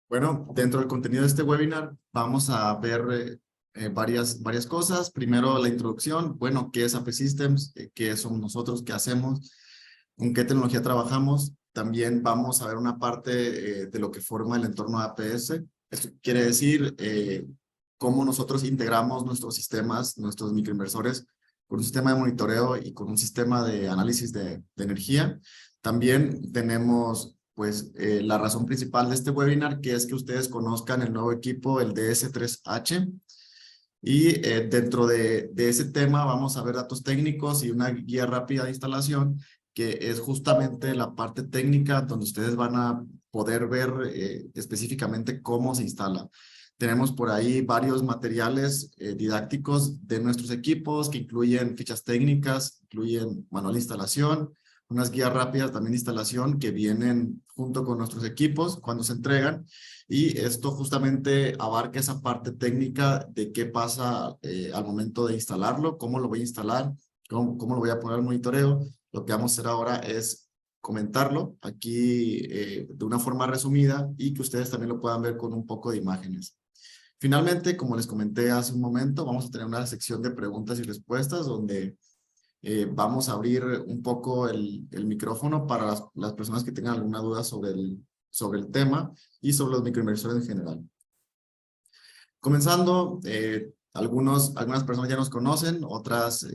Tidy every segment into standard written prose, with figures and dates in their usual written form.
Bueno, dentro del contenido de este webinar vamos a ver varias cosas. Primero, la introducción. Bueno, ¿qué es AP Systems? ¿Qué somos nosotros? ¿Qué hacemos? ¿Con qué tecnología trabajamos? También vamos a ver una parte de lo que forma el entorno APS. Esto quiere decir cómo nosotros integramos nuestros sistemas, nuestros microinversores, con un sistema de monitoreo y con un sistema de análisis de energía. También tenemos pues la razón principal de este webinar, que es que ustedes conozcan el nuevo equipo, el DS3H. Y dentro de ese tema vamos a ver datos técnicos y una guía rápida de instalación, que es justamente la parte técnica donde ustedes van a poder ver específicamente cómo se instala. Tenemos por ahí varios materiales didácticos de nuestros equipos que incluyen fichas técnicas, incluyen manual de instalación, unas guías rápidas también de instalación que vienen junto con nuestros equipos cuando se entregan. Y esto justamente abarca esa parte técnica de qué pasa al momento de instalarlo, cómo lo voy a instalar, cómo lo voy a poner al monitoreo. Lo que vamos a hacer ahora es comentarlo aquí de una forma resumida y que ustedes también lo puedan ver con un poco de imágenes. Finalmente, como les comenté hace un momento, vamos a tener una sección de preguntas y respuestas donde vamos a abrir un poco el micrófono para las personas que tengan alguna duda sobre el tema y sobre los microinversores en general. Comenzando, algunas personas ya nos conocen, otras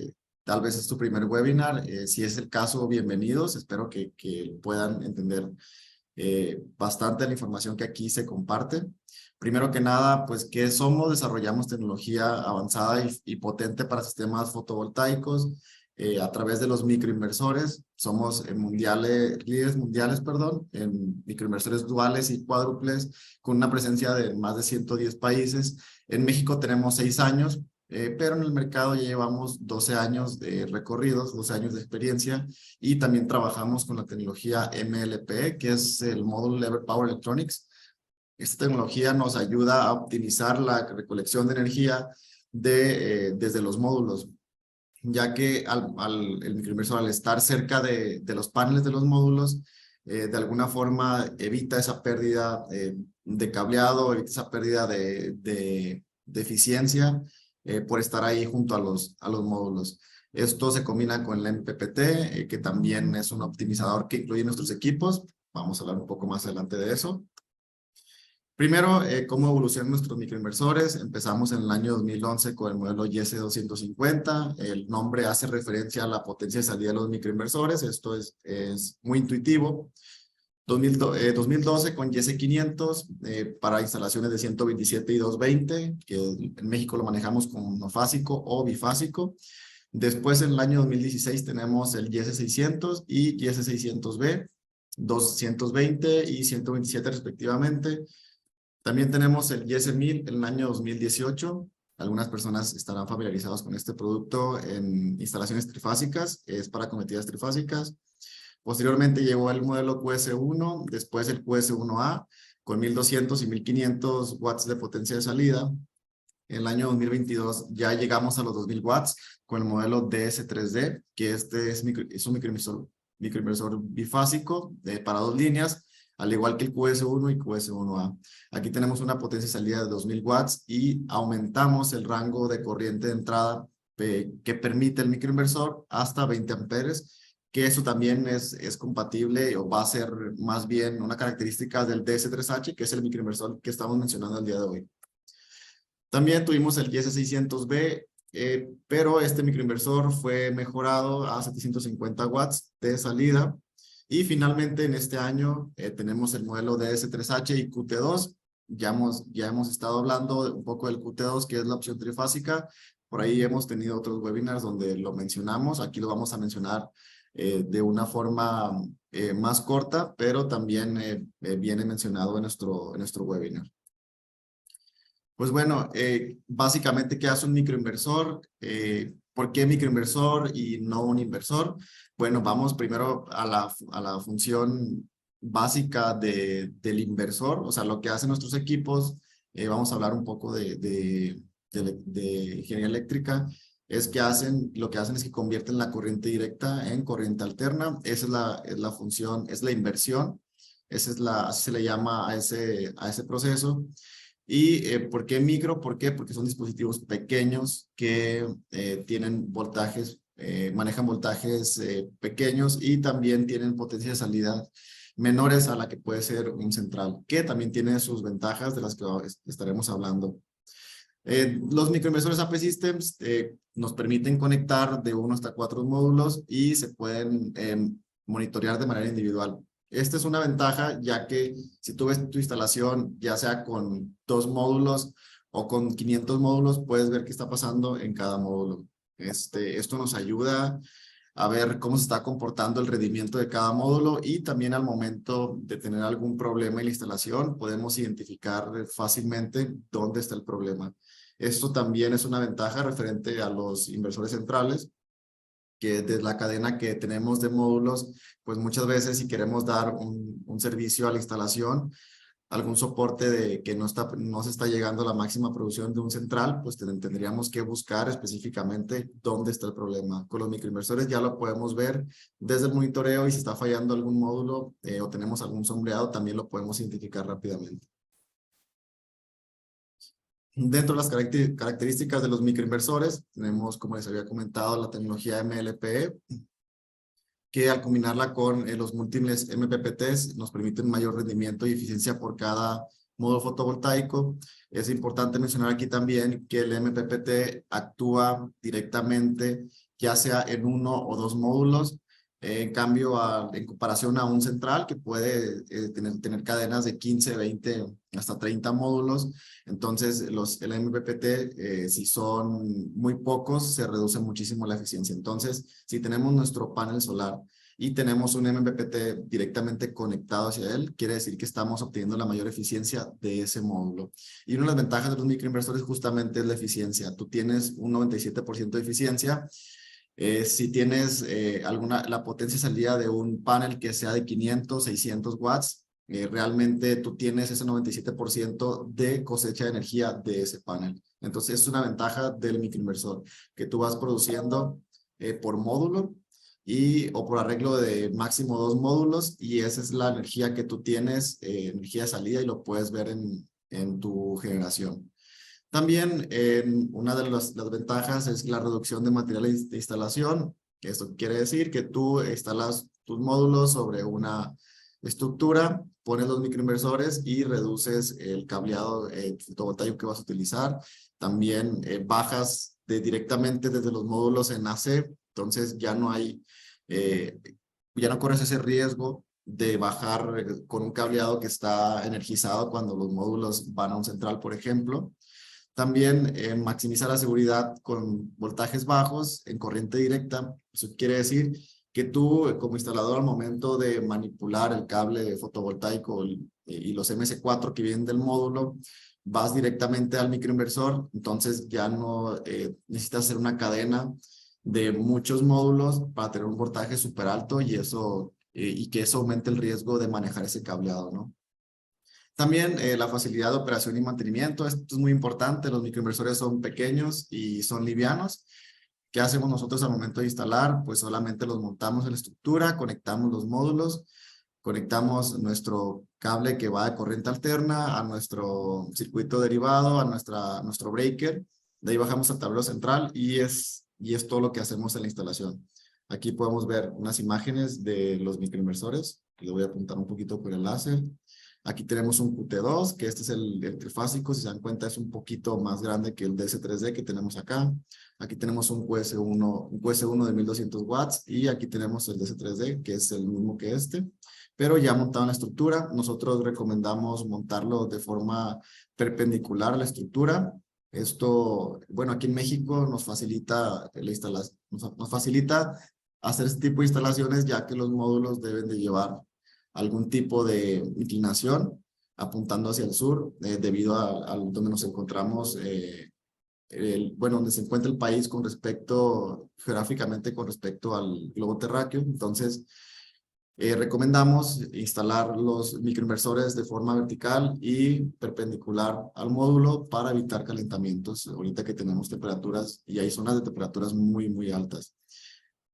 tal vez es tu primer webinar. Si es el caso, bienvenidos. Espero que puedan entender bastante la información que aquí se comparte. Primero que nada, pues, ¿qué somos? Desarrollamos tecnología avanzada y potente para sistemas fotovoltaicos a través de los microinversores. Somos líderes mundiales, perdón, en microinversores duales y cuádruples, con una presencia de más de 110 países. En México tenemos 6 años, pero en el mercado ya llevamos 12 años de recorridos, 12 años de experiencia, y también trabajamos con la tecnología MLPE, que es el Module Level Power Electronics. Esta tecnología nos ayuda a optimizar la recolección de energía desde los módulos, ya que el microinversor, al estar cerca de los paneles de los módulos, de alguna forma evita esa pérdida de cableado, evita esa pérdida de eficiencia por estar ahí junto a los módulos. Esto se combina con el MPPT, que también es un optimizador que incluye nuestros equipos. Vamos a hablar un poco más adelante de eso. Primero, cómo evolucionan nuestros microinversores. Empezamos en el año 2011 con el modelo YS250. El nombre hace referencia a la potencia de salida de los microinversores. Esto es muy intuitivo. 2012 con YS500 para instalaciones de 127 y 220, que en México lo manejamos como monofásico o bifásico. Después, en el año 2016, tenemos el YS600 y YS600B, 220 y 127 respectivamente. También tenemos el YS1000 en el año 2018. Algunas personas estarán familiarizados con este producto en instalaciones trifásicas. Es para conectividades trifásicas. Posteriormente llegó el modelo QS1, después el QS1A con 1200 y 1500 watts de potencia de salida. En el año 2022 ya llegamos a los 2000 watts con el modelo DS3D, que es un microinversor bifásico para 2 líneas, al igual que el QS1 y QS1A. Aquí tenemos una potencia de salida de 2000 watts y aumentamos el rango de corriente de entrada que permite el microinversor hasta 20 amperes, que eso también es compatible o va a ser más bien una característica del DS3H, que es el microinversor que estamos mencionando el día de hoy. También tuvimos el YS600B, pero este microinversor fue mejorado a 750 watts de salida. Y finalmente en este año tenemos el modelo DS3H y QT2. Ya hemos estado hablando un poco del QT2, que es la opción trifásica. Por ahí hemos tenido otros webinars donde lo mencionamos. Aquí lo vamos a mencionar de una forma más corta, pero también viene mencionado en nuestro webinar. Pues bueno, básicamente, ¿qué hace un microinversor? ¿Por qué microinversor y no un inversor? Bueno, vamos primero a la función básica del inversor, o sea, lo que hacen nuestros equipos. Vamos a hablar un poco de ingeniería eléctrica. Lo que hacen es que convierten la corriente directa en corriente alterna. Esa es la función, es la inversión. Así se le llama a ese proceso. ¿Y por qué micro? ¿Por qué? Porque son dispositivos pequeños que tienen voltajes, manejan voltajes pequeños y también tienen potencia de salida menores a la que puede ser un central, que también tiene sus ventajas de las que estaremos hablando. Los microinversores AP Systems nos permiten conectar de 1 hasta 4 módulos y se pueden monitorear de manera individual. Esta es una ventaja, ya que si tú ves tu instalación, ya sea con 2 módulos o con 500 módulos, puedes ver qué está pasando en cada módulo. Esto nos ayuda a ver cómo se está comportando el rendimiento de cada módulo y también al momento de tener algún problema en la instalación, podemos identificar fácilmente dónde está el problema. Esto también es una ventaja referente a los inversores centrales, que de la cadena que tenemos de módulos, pues muchas veces si queremos dar un servicio a la instalación, algún soporte de que no se está llegando a la máxima producción de un central, pues tendríamos que buscar específicamente dónde está el problema. Con los microinversores ya lo podemos ver desde el monitoreo y si está fallando algún módulo o tenemos algún sombreado, también lo podemos identificar rápidamente. Dentro de las características de los microinversores, tenemos, como les había comentado, la tecnología MLPE, que al combinarla con los múltiples MPPTs nos permiten mayor rendimiento y eficiencia por cada módulo fotovoltaico. Es importante mencionar aquí también que el MPPT actúa directamente, ya sea en 1 o 2 módulos, en cambio, en comparación a un central que puede tener cadenas de 15, 20, hasta 30 módulos. Entonces, el MPPT, si son muy pocos, se reduce muchísimo la eficiencia. Entonces, si tenemos nuestro panel solar y tenemos un MPPT directamente conectado hacia él, quiere decir que estamos obteniendo la mayor eficiencia de ese módulo. Y una de las ventajas de los microinversores justamente es la eficiencia. Tú tienes un 97% de eficiencia. Si tienes la potencia de salida de un panel que sea de 500, 600 watts, realmente tú tienes ese 97% de cosecha de energía de ese panel. Entonces es una ventaja del microinversor, que tú vas produciendo por módulo o por arreglo de máximo 2 módulos, y esa es la energía que tú tienes, energía de salida, y lo puedes ver en tu generación. También una de las ventajas es la reducción de materiales de instalación. Esto quiere decir que tú instalas tus módulos sobre una estructura, pones los microinversores y reduces el cableado fotovoltaico que vas a utilizar. También bajas directamente desde los módulos en AC, entonces ya no corres ese riesgo de bajar con un cableado que está energizado cuando los módulos van a un central, por ejemplo. También maximizar la seguridad con voltajes bajos en corriente directa. Eso quiere decir que tú, como instalador, al momento de manipular el cable fotovoltaico y los MS4 que vienen del módulo, vas directamente al microinversor. Entonces ya no necesitas hacer una cadena de muchos módulos para tener un voltaje súper alto, y que eso aumente el riesgo de manejar ese cableado, ¿no? También la facilidad de operación y mantenimiento. Esto es muy importante. Los microinversores son pequeños y son livianos. ¿Qué hacemos nosotros al momento de instalar? Pues solamente los montamos en la estructura, conectamos los módulos, conectamos nuestro cable que va de corriente alterna a nuestro circuito derivado, a nuestro breaker. De ahí bajamos al tablero central y es todo lo que hacemos en la instalación. Aquí podemos ver unas imágenes de los microinversores. Le voy a apuntar un poquito con el láser. Aquí tenemos un QT2, que este es el trifásico. Si se dan cuenta, es un poquito más grande que el DS3D que tenemos acá. Aquí tenemos un QS1 de 1200 watts, y aquí tenemos el DS3D, que es el mismo que este, pero ya montado en la estructura. Nosotros recomendamos montarlo de forma perpendicular a la estructura. Esto, bueno, aquí en México nos facilita la instalación, nos facilita hacer este tipo de instalaciones, ya que los módulos deben de llevar algún tipo de inclinación apuntando hacia el sur, debido a donde nos encontramos, donde se encuentra el país geográficamente con respecto al globo terráqueo. Entonces, recomendamos instalar los microinversores de forma vertical y perpendicular al módulo para evitar calentamientos ahorita que tenemos temperaturas, y hay zonas de temperaturas muy, muy altas.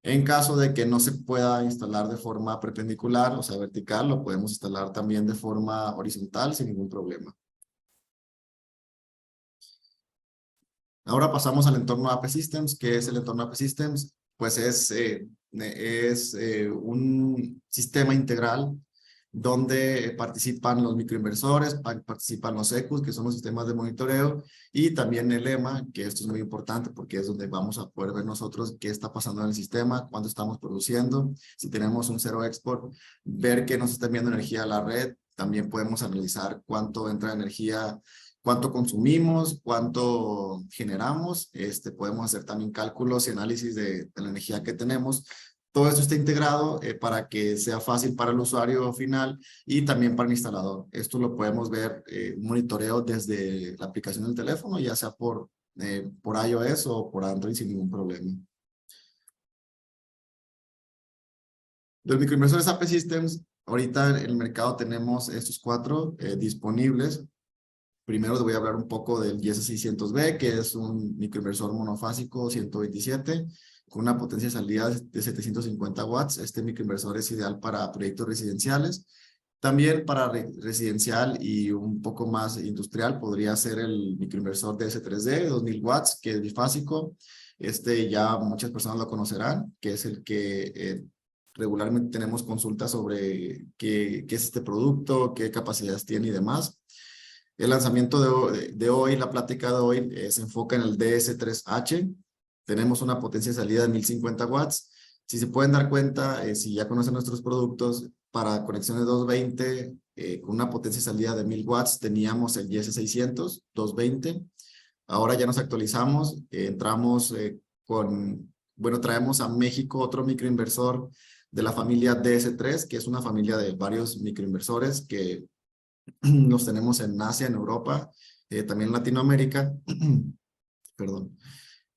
En caso de que no se pueda instalar de forma perpendicular, o sea, vertical, lo podemos instalar también de forma horizontal sin ningún problema. Ahora pasamos al entorno AP Systems. ¿Qué es el entorno AP Systems? Pues es un sistema integral donde participan los microinversores, participan los ECUs, que son los sistemas de monitoreo, y también el EMA, que esto es muy importante porque es donde vamos a poder ver nosotros qué está pasando en el sistema, cuánto estamos produciendo, si tenemos un cero export, ver que nos está enviando energía a la red. También podemos analizar cuánto entra de energía, cuánto consumimos, cuánto generamos. Podemos hacer también cálculos y análisis de la energía que tenemos. Todo esto está integrado para que sea fácil para el usuario final y también para el instalador. Esto lo podemos ver, un monitoreo desde la aplicación del teléfono, ya sea por iOS o por Android sin ningún problema. Los microinversores AP Systems, ahorita en el mercado tenemos estos 4 disponibles. Primero te voy a hablar un poco del YS600B, que es un microinversor monofásico 127 con una potencia de salida de 750 watts. Este microinversor es ideal para proyectos residenciales. También para residencial y un poco más industrial podría ser el microinversor DS3D de 2000 watts, que es bifásico. Ya muchas personas lo conocerán, que es el que regularmente tenemos consultas sobre qué es este producto, qué capacidades tiene y demás. El lanzamiento de hoy, la plática de hoy, se enfoca en el DS3H. Tenemos una potencia de salida de 1050 watts. Si se pueden dar cuenta, si ya conocen nuestros productos, para conexiones 220, con una potencia de salida de 1000 watts, teníamos el YS600, 220. Ahora ya nos actualizamos, entramos traemos a México otro microinversor de la familia DS3, que es una familia de varios microinversores que los tenemos en Asia, en Europa, también en Latinoamérica. Perdón.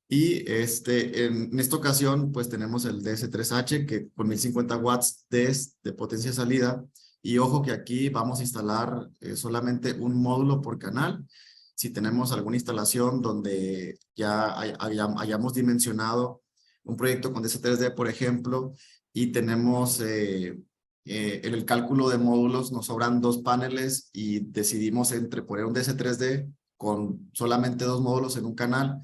Y en esta ocasión, pues tenemos el DS3H, que con 1050 watts de potencia de salida. Y ojo que aquí vamos a instalar solamente un módulo por canal. Si tenemos alguna instalación donde ya hayamos dimensionado un proyecto con DS3D, por ejemplo, y tenemos en el cálculo de módulos nos sobran 2 paneles y decidimos entre poner un DS3D con solamente 2 módulos en un canal.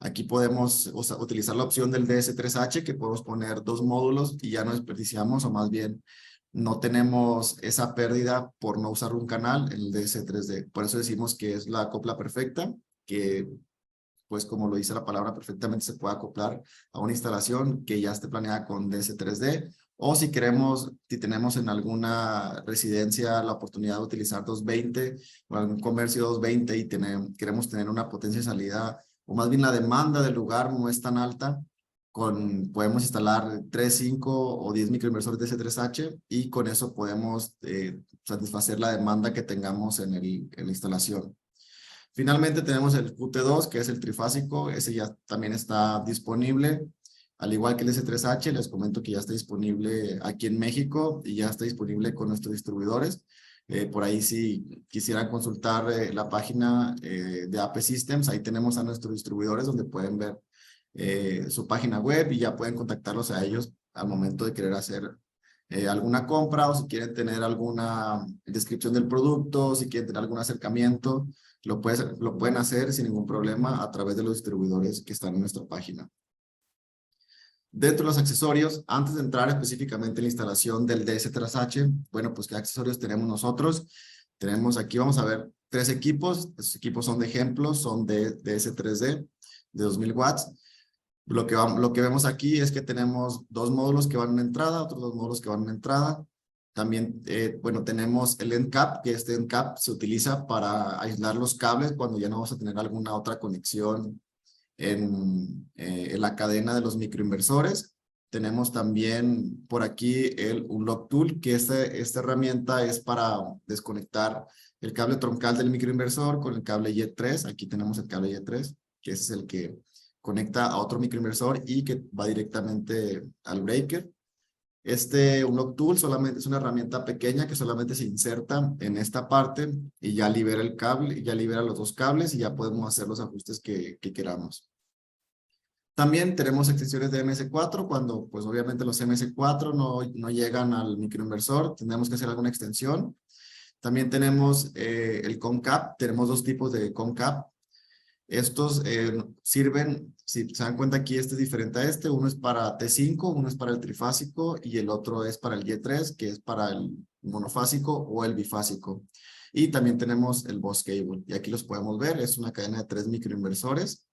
Aquí podemos utilizar la opción del DS3H, que podemos poner 2 módulos y ya no desperdiciamos, o más bien no tenemos esa pérdida por no usar un canal en el DS3D. Por eso decimos que es la acopla perfecta, que pues como lo dice la palabra, perfectamente se puede acoplar a una instalación que ya esté planeada con DS3D, o si tenemos en alguna residencia la oportunidad de utilizar 220 o algún comercio 220 y queremos tener una potencia de salida, o más bien la demanda del lugar no es tan alta, podemos instalar 3, 5 o 10 microinversores DS3H y con eso podemos satisfacer la demanda que tengamos en la instalación. Finalmente tenemos el QT2, que es el trifásico. Ese ya también está disponible. Al igual que el S3H, les comento que ya está disponible aquí en México y ya está disponible con nuestros distribuidores. Por ahí si quisieran consultar la página de AP Systems, ahí tenemos a nuestros distribuidores donde pueden ver su página web y ya pueden contactarlos a ellos al momento de querer hacer alguna compra, o si quieren tener alguna descripción del producto, si quieren tener algún acercamiento, lo pueden hacer sin ningún problema a través de los distribuidores que están en nuestra página. Dentro de los accesorios, antes de entrar específicamente en la instalación del DS3H, bueno, pues ¿qué accesorios tenemos nosotros? Tenemos aquí, vamos a ver, 3 equipos. Estos equipos son de ejemplos, son de DS3D, de 2000 watts. Lo que vemos aquí es que tenemos 2 módulos que van en entrada, otros 2 módulos que van en entrada. También, bueno, tenemos el end cap, que este end cap se utiliza para aislar los cables cuando ya no vamos a tener alguna otra conexión en la cadena de los microinversores. Tenemos también por aquí el Unlock Tool, que esta herramienta es para desconectar el cable troncal del microinversor con el cable Y3. Aquí tenemos el cable Y3, que ese es el que conecta a otro microinversor y que va directamente al breaker. Unlock Tool solamente es una herramienta pequeña que solamente se inserta en esta parte y ya libera el cable, ya libera los 2 cables y ya podemos hacer los ajustes que queramos. También tenemos extensiones de MS4 cuando pues obviamente los MS4 no llegan al microinversor, tenemos que hacer alguna extensión. También tenemos el CONCAP, tenemos dos tipos de CONCAP. Estos sirven, si se dan cuenta aquí, este es diferente a este. Uno es para T5, uno es para el trifásico y el otro es para el Y3, que es para el monofásico o el bifásico. Y también tenemos el Boss Cable. Y aquí los podemos ver, es una cadena de 3 microinversores.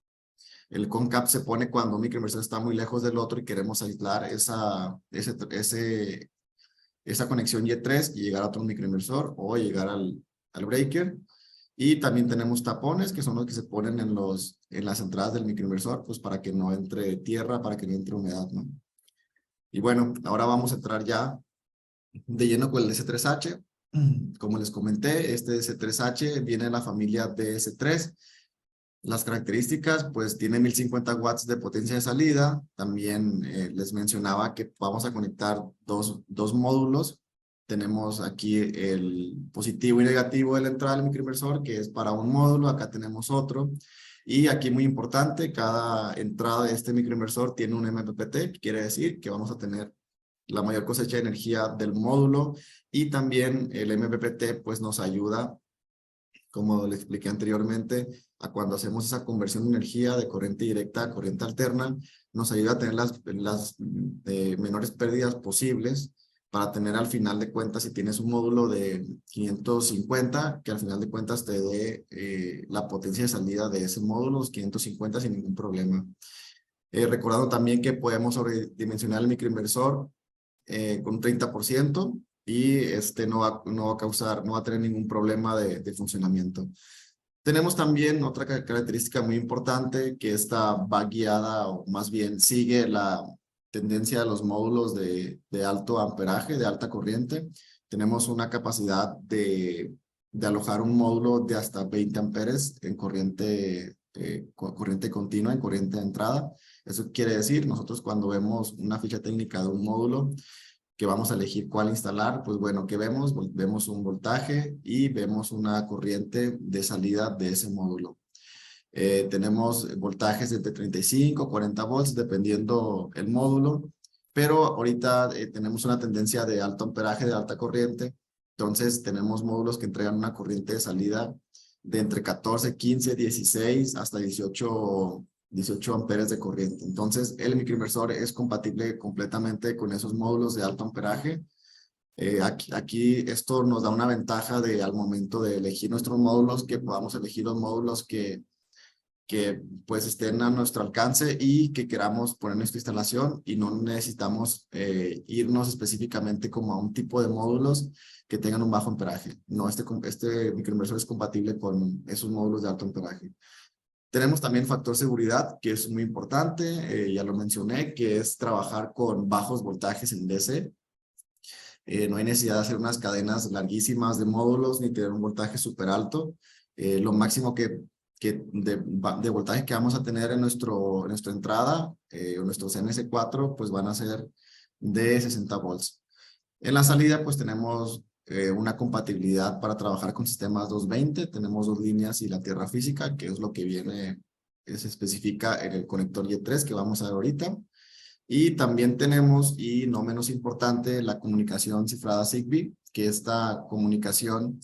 El CONCAP se pone cuando un microinversor está muy lejos del otro y queremos aislar esa conexión Y3 y llegar a otro microinversor o llegar al breaker. Y también tenemos tapones, que son los que se ponen en las entradas del microinversor, pues para que no entre tierra, para que no entre humedad, ¿no? Y bueno, ahora vamos a entrar ya de lleno con el DS3H. Como les comenté, este DS3H viene de la familia DS3. Las características, pues tiene 1050 watts de potencia de salida. También les mencionaba que vamos a conectar dos módulos. Tenemos aquí el positivo y negativo de la entrada del microinversor, que es para un módulo. Acá tenemos otro. Y aquí muy importante, cada entrada de este microinversor tiene un MPPT, que quiere decir que vamos a tener la mayor cosecha de energía del módulo. Y también el MPPT pues nos ayuda, como le expliqué anteriormente, a cuando hacemos esa conversión de energía de corriente directa a corriente alterna, nos ayuda a tener las menores pérdidas posibles para tener al final de cuentas, si tienes un módulo de 550, que al final de cuentas te dé la potencia de salida de ese módulo, los 550 sin ningún problema. Recordando también que podemos sobredimensionar el microinversor con un 30% y no va a tener ningún problema de funcionamiento. Tenemos también otra característica muy importante, que esta va guiada o más bien sigue la tendencia de los módulos de alto amperaje, de alta corriente. Tenemos una capacidad de alojar un módulo de hasta 20 amperes en corriente continua, en corriente de entrada. Eso quiere decir, nosotros cuando vemos una ficha técnica de un módulo, que vamos a elegir cuál instalar, pues bueno, ¿qué vemos? Vemos un voltaje y vemos una corriente de salida de ese módulo. Tenemos voltajes de 35, 40 volts, dependiendo el módulo, pero ahorita tenemos una tendencia de alto amperaje, de alta corriente, entonces tenemos módulos que entregan una corriente de salida de entre 14, 15, 16 hasta 18 amperes de corriente. Entonces, el microinversor es compatible completamente con esos módulos de alto amperaje. Aquí esto nos da una ventaja al momento de elegir nuestros módulos, que podamos elegir los módulos que pues estén a nuestro alcance y que queramos poner nuestra instalación, y no necesitamos irnos específicamente como a un tipo de módulos que tengan un bajo amperaje. No, este microinversor es compatible con esos módulos de alto amperaje. Tenemos también factor seguridad, que es muy importante, ya lo mencioné, que es trabajar con bajos voltajes en DC. No hay necesidad de hacer unas cadenas larguísimas de módulos ni tener un voltaje súper alto. Lo máximo de voltaje que vamos a tener en nuestra entrada o nuestros MS4 pues van a ser de 60 volts. En la salida pues tenemos una compatibilidad para trabajar con sistemas 220, tenemos dos líneas y la tierra física, que es lo que se especifica en el conector Y3 que vamos a ver ahorita. Y también tenemos, y no menos importante, la comunicación cifrada Zigbee, que esta comunicación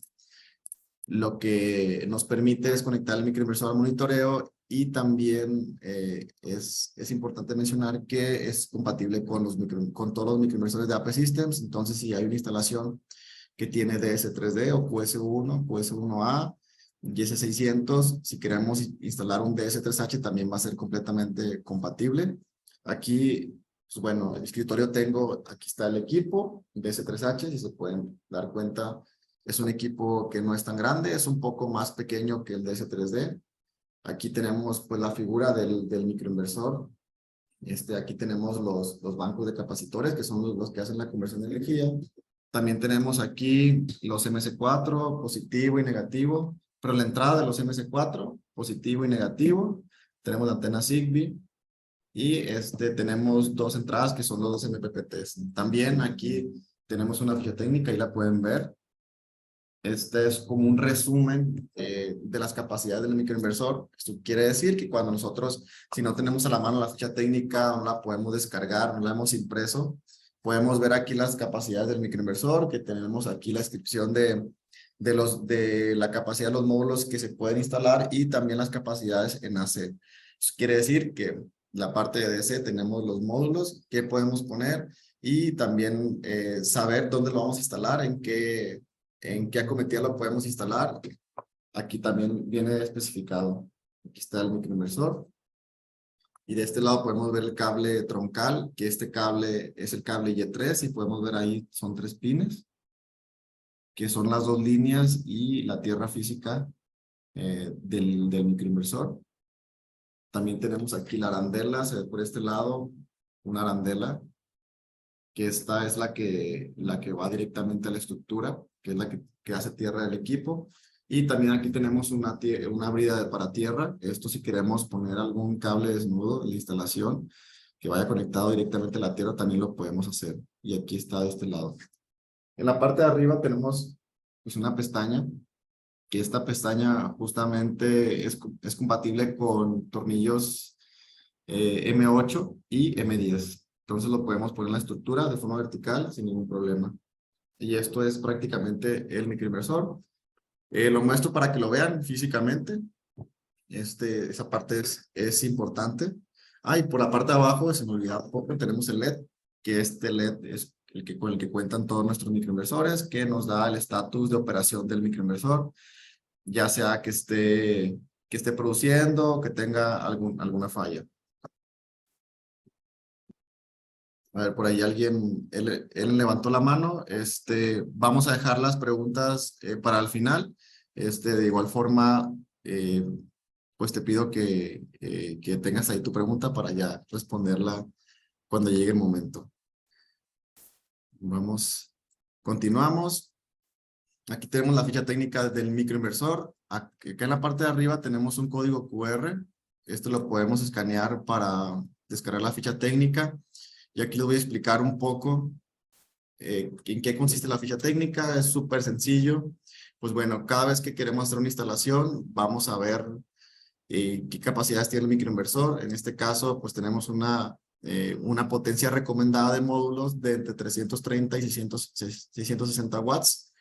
lo que nos permite es conectar el microinversor al monitoreo, y también es importante mencionar que es compatible con todos los microinversores de AP Systems. Entonces, si hay una instalación que tiene DS3D o QS1, QS1A, YS600, si queremos instalar un DS3H también va a ser completamente compatible. Aquí, pues bueno, en el escritorio aquí está el equipo DS3H, si se pueden dar cuenta, es un equipo que no es tan grande, es un poco más pequeño que el DS3D. Aquí tenemos pues la figura del microinversor. Aquí tenemos los bancos de capacitores, que son los que hacen la conversión de energía. También tenemos aquí los MS4, positivo y negativo, pero la entrada de los MS4, positivo y negativo. Tenemos la antena Zigbee y tenemos dos entradas que son los dos MPPTs. También aquí tenemos una ficha técnica y la pueden ver. Este es como un resumen de las capacidades del microinversor. Esto quiere decir que cuando nosotros, si no tenemos a la mano la ficha técnica, no la podemos descargar, no la hemos impreso, podemos ver aquí las capacidades del microinversor, que tenemos aquí la descripción de la capacidad de los módulos que se pueden instalar y también las capacidades en AC. Eso quiere decir que la parte de DC tenemos los módulos que podemos poner y también saber dónde lo vamos a instalar, en qué acometida lo podemos instalar. Aquí también viene especificado. Aquí está el microinversor. Y de este lado podemos ver el cable troncal, que este cable es el cable Y3 y podemos ver ahí son 3 pines, que son las 2 líneas y la tierra física del microinversor. También tenemos aquí la arandela, se ve por este lado una arandela, que esta es la que va directamente a la estructura, que es la que hace tierra del equipo. Y también aquí tenemos una brida para tierra. Esto si queremos poner algún cable desnudo en la instalación que vaya conectado directamente a la tierra, también lo podemos hacer. Y aquí está de este lado. En la parte de arriba tenemos pues, una pestaña, que esta pestaña justamente es compatible con tornillos M8 y M10. Entonces lo podemos poner en la estructura de forma vertical sin ningún problema. Y esto es prácticamente el microinversor. Lo muestro para que lo vean físicamente. Esa parte es importante. Y por la parte de abajo, se me olvidaba un poco, tenemos el LED, que este LED es con el que cuentan todos nuestros microinversores, que nos da el estatus de operación del microinversor, ya sea que esté produciendo o que tenga alguna falla. A ver, por ahí él levantó la mano. Vamos a dejar las preguntas para el final. De igual forma, pues te pido que tengas ahí tu pregunta para ya responderla cuando llegue el momento. Continuamos. Aquí tenemos la ficha técnica del microinversor. Acá en la parte de arriba tenemos un código QR. Esto lo podemos escanear para descargar la ficha técnica. Y aquí les voy a explicar un poco en qué consiste la ficha técnica. Es súper sencillo. Pues bueno, cada vez que queremos hacer una instalación, vamos a ver qué capacidades tiene el microinversor. En este caso, pues tenemos una potencia recomendada de módulos de entre 330 y 660 watts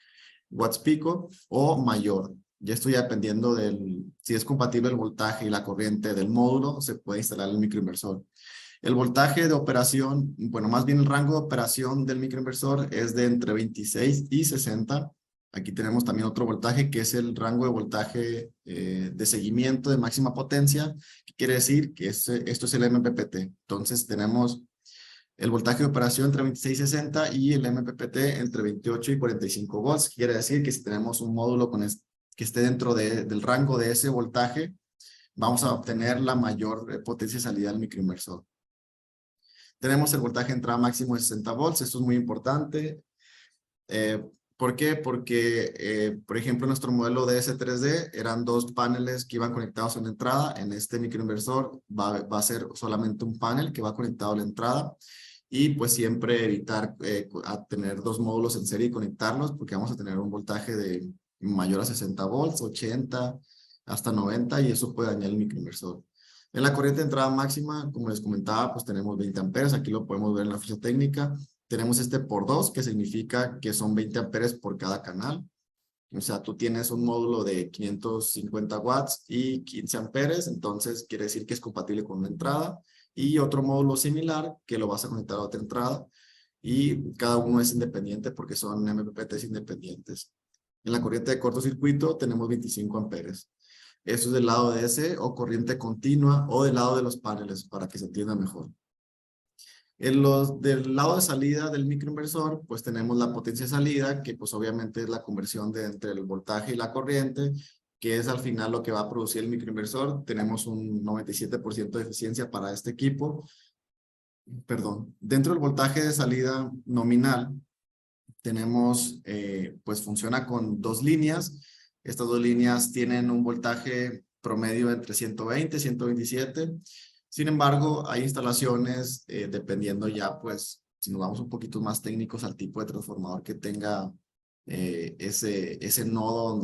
pico o mayor. Y esto ya dependiendo si es compatible el voltaje y la corriente del módulo, se puede instalar el microinversor. El voltaje de operación, bueno, más bien el rango de operación del microinversor es de entre 26 y 60. Aquí tenemos también otro voltaje que es el rango de voltaje de seguimiento de máxima potencia, que quiere decir que esto es el MPPT. Entonces tenemos el voltaje de operación entre 26 y 60 y el MPPT entre 28 y 45 volts. Quiere decir que si tenemos un módulo que esté dentro del rango de ese voltaje, vamos a obtener la mayor potencia de salida del microinversor. Tenemos el voltaje de entrada máximo de 60 volts. Esto es muy importante. ¿Por qué? Porque, por ejemplo, nuestro modelo de S3D eran 2 paneles que iban conectados a la entrada. En este microinversor va a ser solamente un panel que va conectado a la entrada. Y pues siempre evitar tener 2 módulos en serie y conectarlos, porque vamos a tener un voltaje de mayor a 60 volts, 80, hasta 90, y eso puede dañar el microinversor. En la corriente de entrada máxima, como les comentaba, pues tenemos 20 amperes. Aquí lo podemos ver en la ficha técnica. Tenemos por 2, que significa que son 20 amperes por cada canal. O sea, tú tienes un módulo de 550 watts y 15 amperes, entonces quiere decir que es compatible con una entrada. Y otro módulo similar que lo vas a conectar a otra entrada. Y cada uno es independiente porque son MPPTs independientes. En la corriente de cortocircuito tenemos 25 amperes. Esto es del lado de DC o corriente continua o del lado de los paneles para que se entienda mejor. Del lado de salida del microinversor, pues tenemos la potencia de salida, que pues obviamente es la conversión entre el voltaje y la corriente, que es al final lo que va a producir el microinversor. Tenemos un 97% de eficiencia para este equipo. Perdón. Dentro del voltaje de salida nominal, tenemos, pues funciona con 2 líneas. Estas 2 líneas tienen un voltaje promedio entre 120 y 127. Sin embargo, hay instalaciones, dependiendo ya, pues, si nos vamos un poquito más técnicos al tipo de transformador que tenga ese nodo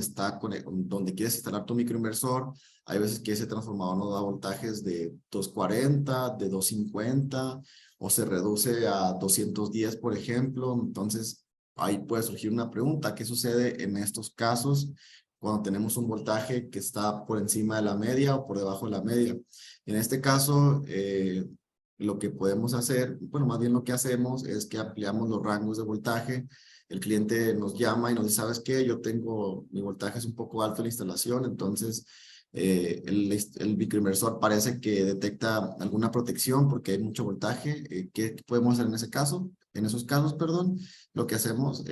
donde quieres instalar tu microinversor. Hay veces que ese transformador no da voltajes de 240, de 250, o se reduce a 210, por ejemplo. Entonces, ahí puede surgir una pregunta: ¿qué sucede en estos casos cuando tenemos un voltaje que está por encima de la media o por debajo de la media? En este caso, lo que podemos hacer, bueno, más bien lo que hacemos es que ampliamos los rangos de voltaje. El cliente nos llama y nos dice: ¿sabes qué? Mi voltaje es un poco alto en la instalación, entonces el microinversor parece que detecta alguna protección porque hay mucho voltaje. ¿Qué podemos hacer en ese caso? En esos casos, perdón, lo que hacemos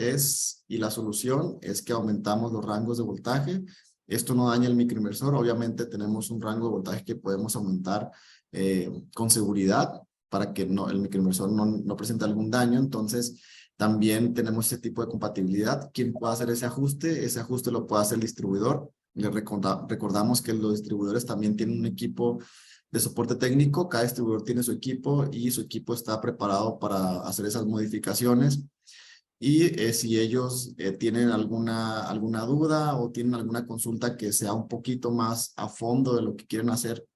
y la solución es que aumentamos los rangos de voltaje. Esto no daña el microinversor. Obviamente tenemos un rango de voltaje que podemos aumentar con seguridad para que el microinversor no presente algún daño. Entonces, también tenemos ese tipo de compatibilidad. ¿Quién puede hacer ese ajuste? Ese ajuste lo puede hacer el distribuidor. Recordamos que los distribuidores también tienen un equipo de soporte técnico. Cada distribuidor tiene su equipo y su equipo está preparado para hacer esas modificaciones. Y si ellos tienen alguna duda o tienen alguna consulta que sea un poquito más a fondo de lo que quieren hacer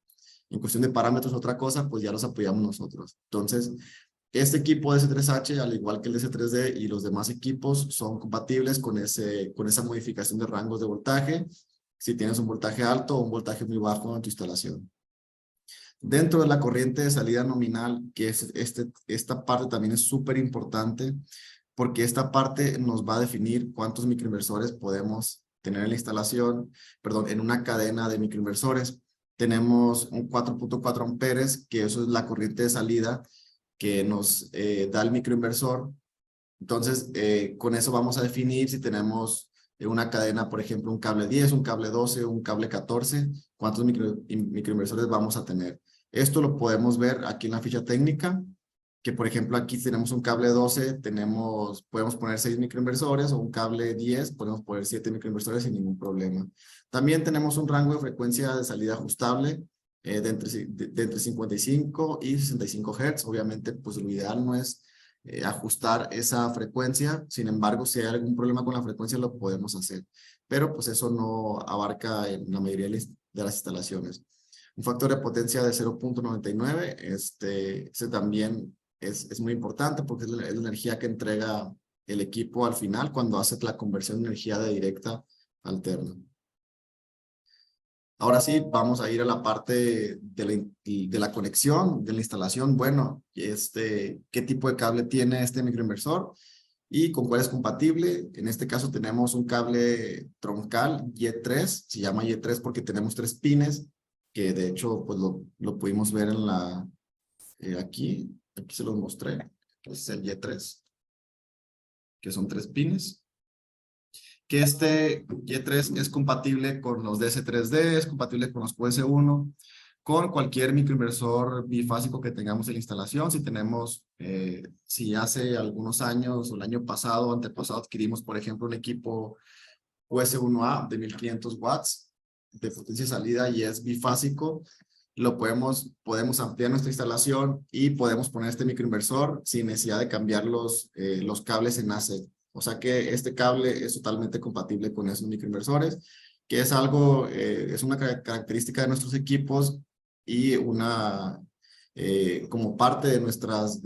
en cuestión de parámetros, otra cosa, pues ya los apoyamos nosotros. Entonces, este equipo de S3H, al igual que el S3D y los demás equipos, son compatibles con esa modificación de rangos de voltaje, si tienes un voltaje alto o un voltaje muy bajo en tu instalación. Dentro de la corriente de salida nominal, que es esta parte también es súper importante, porque esta parte nos va a definir cuántos microinversores podemos tener en la instalación, perdón, en una cadena de microinversores. Tenemos un 4.4 amperes, que eso es la corriente de salida que nos da el microinversor. Entonces, con eso vamos a definir si tenemos una cadena, por ejemplo, un cable 10, un cable 12, un cable 14, cuántos microinversores vamos a tener. Esto lo podemos ver aquí en la ficha técnica, que por ejemplo aquí tenemos un cable 12, podemos poner 6 microinversores, o un cable 10, podemos poner 7 microinversores sin ningún problema. También tenemos un rango de frecuencia de salida ajustable de entre 55 y 65 Hz. Obviamente, pues lo ideal no es ajustar esa frecuencia. Sin embargo, si hay algún problema con la frecuencia, lo podemos hacer. Pero pues eso no abarca en la mayoría de las instalaciones. Un factor de potencia de 0.99, ese también es muy importante porque es la energía que entrega el equipo al final cuando hace la conversión de energía de directa a alterna. Ahora sí, vamos a ir a la parte de la conexión, de la instalación. Bueno, ¿qué tipo de cable tiene este microinversor y con cuál es compatible? En este caso tenemos un cable troncal Y3, se llama Y3 porque tenemos 3 pines, que de hecho pues lo pudimos ver aquí se los mostré. Es el Y3, que son 3 pines. Que este Y3 es compatible con los DS3D, es compatible con los QS1, con cualquier microinversor bifásico que tengamos en la instalación. Si hace algunos años o el año pasado o antepasado adquirimos, por ejemplo, un equipo QS1A de 1500 watts de potencia de salida y es bifásico, podemos ampliar nuestra instalación y podemos poner este microinversor sin necesidad de cambiar los cables en AC. O sea que este cable es totalmente compatible con esos microinversores, que es una característica de nuestros equipos y como parte de nuestras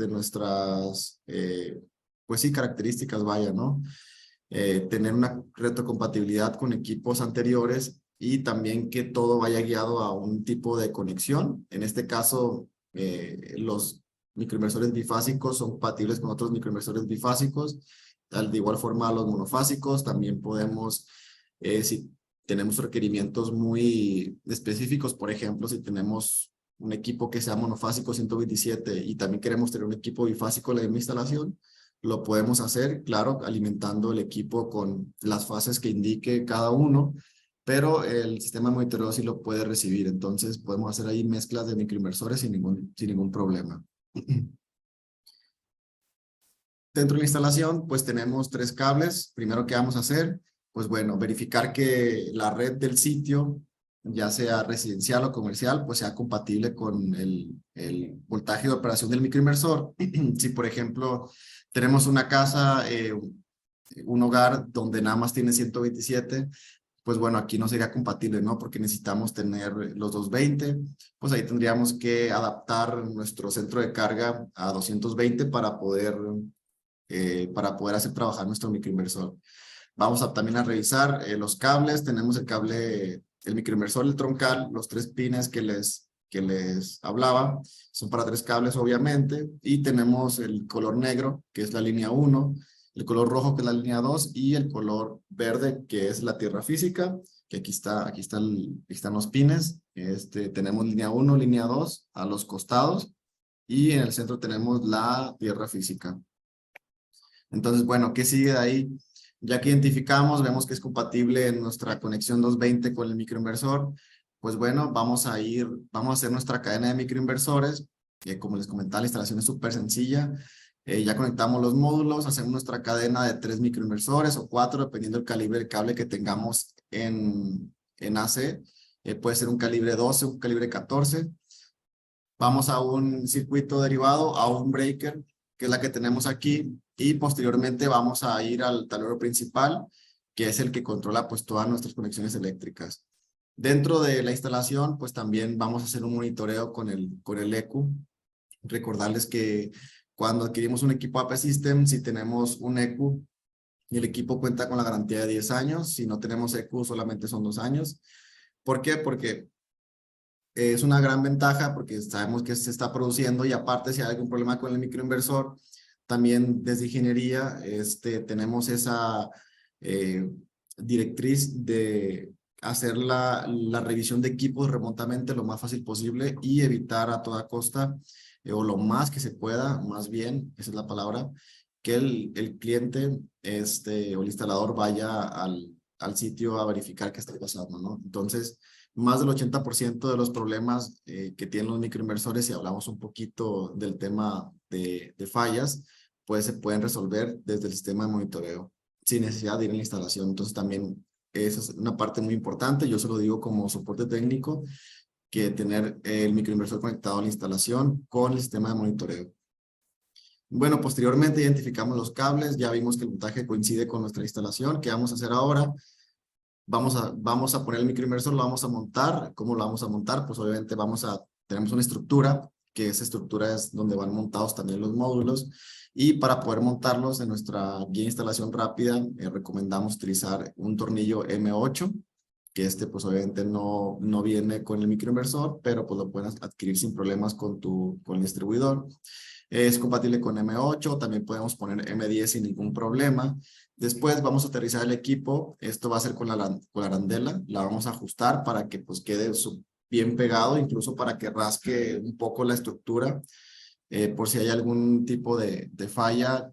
pues sí, características, vaya, ¿no? Tener una retrocompatibilidad con equipos anteriores y también que todo vaya guiado a un tipo de conexión. En este caso, los microinversores bifásicos son compatibles con otros microinversores bifásicos. De igual forma, los monofásicos también podemos, si tenemos requerimientos muy específicos, por ejemplo, si tenemos un equipo que sea monofásico 127 y también queremos tener un equipo bifásico en la misma instalación, lo podemos hacer, claro, alimentando el equipo con las fases que indique cada uno, pero el sistema de monitoreo sí lo puede recibir. Entonces podemos hacer ahí mezclas de microinversores sin ningún problema. Dentro de la instalación, pues tenemos 3 cables. Primero, ¿qué vamos a hacer? Pues bueno, verificar que la red del sitio, ya sea residencial o comercial, pues sea compatible con el voltaje de operación del microinversor. Si, por ejemplo, tenemos una casa un hogar donde nada más tiene 127, pues bueno, aquí no sería compatible, ¿no? Porque necesitamos tener los 220, pues ahí tendríamos que adaptar nuestro centro de carga a 220 para poder hacer trabajar nuestro microinversor. Vamos a también a revisar los cables. Tenemos el cable, el microinversor, el troncal, los 3 pines que les hablaba. Son para 3 cables, obviamente. Y tenemos el color negro, que es la línea 1, el color rojo, que es la línea 2, y el color verde, que es la tierra física, que aquí están los pines. Tenemos línea 1, línea 2 a los costados, y en el centro tenemos la tierra física. Entonces, bueno, ¿qué sigue de ahí? Ya que identificamos, vemos que es compatible en nuestra conexión 220 con el microinversor, pues bueno, vamos a hacer nuestra cadena de microinversores, que como les comentaba, la instalación es súper sencilla. Ya conectamos los módulos, hacemos nuestra cadena de 3 microinversores o 4, dependiendo del calibre del cable que tengamos en AC. Puede ser un calibre 12, un calibre 14. Vamos a un circuito derivado, a un breaker, que es la que tenemos aquí, y posteriormente vamos a ir al tablero principal, que es el que controla pues todas nuestras conexiones eléctricas. Dentro de la instalación, pues también vamos a hacer un monitoreo con el ECU. Recordarles que cuando adquirimos un equipo AP System, si tenemos un ECU y el equipo cuenta con la garantía de 10 años, si no tenemos ECU solamente son 2 años. ¿Por qué? Porque es una gran ventaja porque sabemos que se está produciendo, y aparte si hay algún problema con el microinversor, también desde ingeniería tenemos esa directriz de hacer la revisión de equipos remotamente lo más fácil posible y evitar a toda costa, o lo más que se pueda, más bien, esa es la palabra, que el cliente o el instalador vaya al sitio a verificar qué está pasando, ¿no? Entonces, más del 80% de los problemas que tienen los microinversores, si hablamos un poquito del tema de fallas, pues se pueden resolver desde el sistema de monitoreo, sin necesidad de ir a la instalación. Entonces también esa es una parte muy importante. Yo se lo digo como soporte técnico, que tener el microinversor conectado a la instalación con el sistema de monitoreo. Bueno, posteriormente identificamos los cables, ya vimos que el voltaje coincide con nuestra instalación. ¿Qué vamos a hacer ahora? Vamos a poner el microinversor, lo vamos a montar. ¿Cómo lo vamos a montar? Pues obviamente tenemos una estructura, que esa estructura es donde van montados también los módulos, y para poder montarlos en nuestra guía de instalación rápida, recomendamos utilizar un tornillo M8, que pues obviamente no viene con el microinversor, pero pues lo puedes adquirir sin problemas con el distribuidor. Es compatible con M8, también podemos poner M10 sin ningún problema. Después vamos a aterrizar el equipo. Esto va a ser con la arandela. La vamos a ajustar para que pues quede bien pegado, incluso para que rasque un poco la estructura, por si hay algún tipo de falla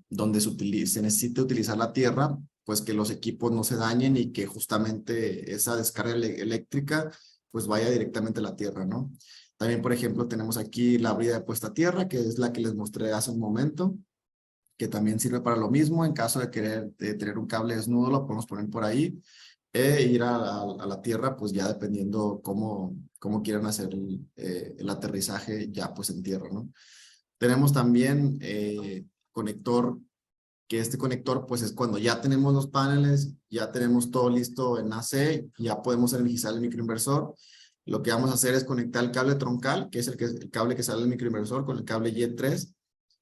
donde se necesite utilizar la tierra, pues que los equipos no se dañen y que justamente esa descarga eléctrica pues vaya directamente a la tierra, ¿no? También, por ejemplo, tenemos aquí la brida de puesta a tierra, que es la que les mostré hace un momento, que también sirve para lo mismo. En caso de querer tener un cable desnudo, lo podemos poner por ahí e ir a la tierra, pues ya dependiendo cómo quieran hacer el aterrizaje ya pues en tierra, ¿no? Tenemos también conector, que este conector pues es cuando ya tenemos los paneles, ya tenemos todo listo en AC, ya podemos energizar el microinversor. Lo que vamos a hacer es conectar el cable troncal, que es el cable que sale del microinversor, con el cable Y3,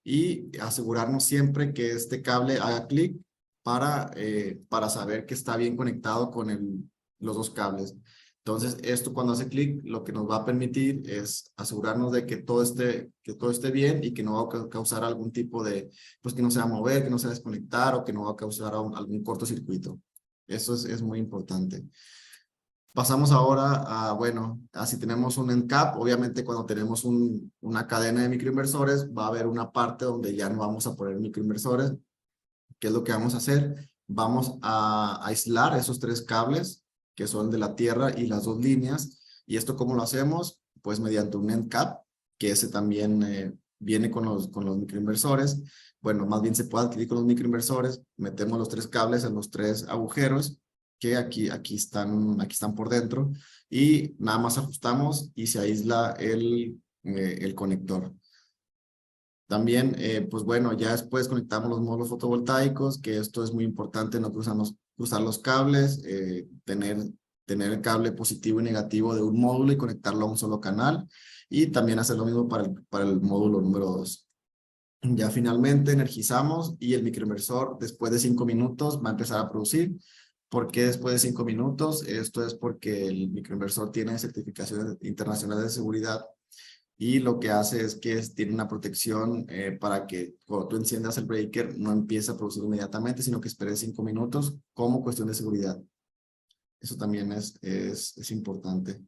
y asegurarnos siempre que este cable haga clic para saber que está bien conectado con los 2 cables. Entonces, esto cuando hace clic, lo que nos va a permitir es asegurarnos de que todo esté bien y que no va a causar algún tipo pues que no se va a mover, que no se va a desconectar, o que no va a causar algún cortocircuito. Eso es muy importante. Pasamos ahora bueno, si tenemos un end cap, obviamente cuando tenemos una cadena de microinversores, va a haber una parte donde ya no vamos a poner microinversores. ¿Qué es lo que vamos a hacer? Vamos a aislar esos 3 cables, que son de la tierra y las 2 líneas. ¿Y esto cómo lo hacemos? Pues mediante un end cap, que ese también viene con los microinversores. Bueno, más bien se puede adquirir con los microinversores. Metemos los 3 cables en los 3 agujeros, que aquí están por dentro, y nada más ajustamos y se aísla el conector. También, pues bueno, ya después conectamos los módulos fotovoltaicos, que esto es muy importante, no cruzar los cables, tener el cable positivo y negativo de un módulo y conectarlo a un solo canal. Y también hacer lo mismo para el módulo número 2. Ya finalmente energizamos y el microinversor después de 5 minutos va a empezar a producir. ¿Por qué después de 5 minutos? Esto es porque el microinversor tiene certificaciones internacionales de seguridad y lo que hace es que tiene una protección para que cuando tú enciendas el breaker no empiece a producir inmediatamente, sino que espere 5 minutos como cuestión de seguridad. Eso también es importante.